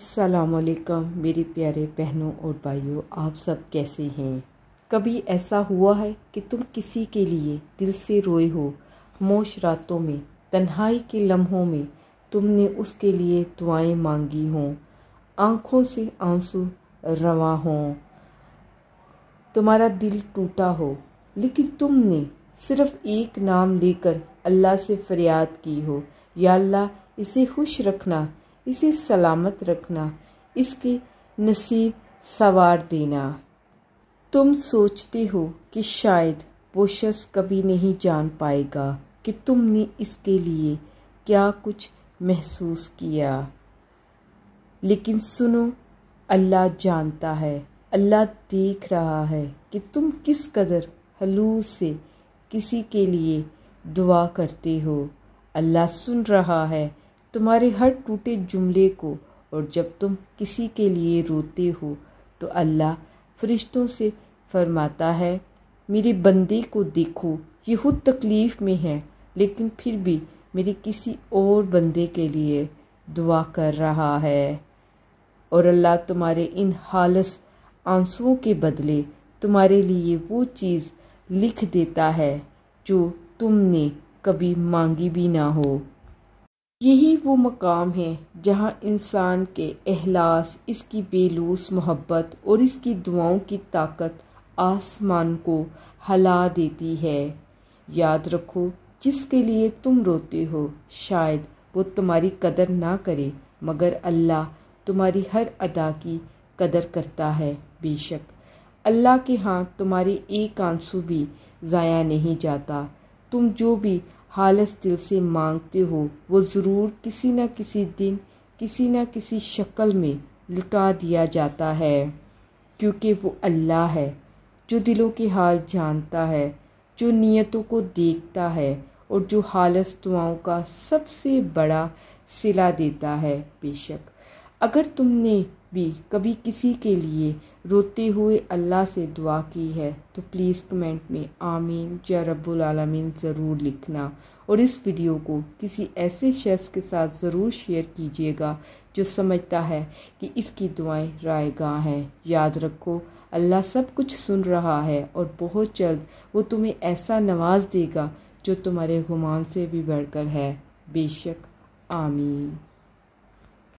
السلام علیکم میری پیارے بہنوں اور بھائیوں، آپ سب کیسے ہیں؟ کبھی ایسا ہوا ہے کہ تم کسی کے لیے دل سے روئے ہو؟ خاموش راتوں میں، تنہائی کے لمحوں میں تم نے اس کے لیے دعائیں مانگی ہوں، آنکھوں سے آنسو رواں ہوں، تمہارا دل ٹوٹا ہو، لیکن تم نے صرف ایک نام لے کر اللہ سے فریاد کی ہو، یا اللہ اسے خوش رکھنا، اسے سلامت رکھنا، اس کے نصیب سنوار دینا۔ تم سوچتے ہو کہ شاید وہ شخص کبھی نہیں جان پائے گا کہ تم نے اس کے لیے کیا کچھ محسوس کیا، لیکن سنو، اللہ جانتا ہے، اللہ دیکھ رہا ہے کہ تم کس قدر خلوص سے کسی کے لیے دعا کرتے ہو۔ اللہ سن رہا ہے تمہارے ہر ٹوٹے جملے کو، اور جب تم کسی کے لیے روتے ہو تو اللہ فرشتوں سے فرماتا ہے، میرے بندے کو دیکھو، یہ خود تکلیف میں ہے لیکن پھر بھی میرے کسی اور بندے کے لیے دعا کر رہا ہے، اور اللہ تمہارے ان خالص آنسوؤں کے بدلے تمہارے لیے وہ چیز لکھ دیتا ہے جو تم نے کبھی مانگی بھی نہ ہو۔ یہی وہ مقام ہے جہاں انسان کے اخلاص، اس کی بے لوث محبت اور اس کی دعاؤں کی طاقت آسمان کو ہلا دیتی ہے۔ یاد رکھو، جس کے لیے تم روتے ہو شاید وہ تمہاری قدر نہ کرے، مگر اللہ تمہاری ہر ادا کی قدر کرتا ہے۔ بے شک اللہ کے ہاں تمہارے ایک آنسو بھی ضائع نہیں جاتا۔ تم جو بھی خالص دل سے مانگتے ہو وہ ضرور کسی نہ کسی دن، کسی نہ کسی شکل میں لٹا دیا جاتا ہے، کیونکہ وہ اللہ ہے جو دلوں کے حال جانتا ہے، جو نیتوں کو دیکھتا ہے، اور جو خالص دعاؤں کا سب سے بڑا صلہ دیتا ہے۔ بے شک اگر تم نے بھی کبھی کسی کے لیے روتے ہوئے اللہ سے دعا کی ہے تو پلیز کمنٹ میں آمین یا رب العالمین ضرور لکھنا، اور اس ویڈیو کو کسی ایسے شخص کے ساتھ ضرور شیئر کیجیے گا جو سمجھتا ہے کہ اس کی دعائیں رائے گاہ ہیں۔ یاد رکھو، اللہ سب کچھ سن رہا ہے، اور بہت جلد وہ تمہیں ایسا نواز دے گا جو تمہارے گمان سے بھی بڑھ کر ہے۔ بے شک آمین۔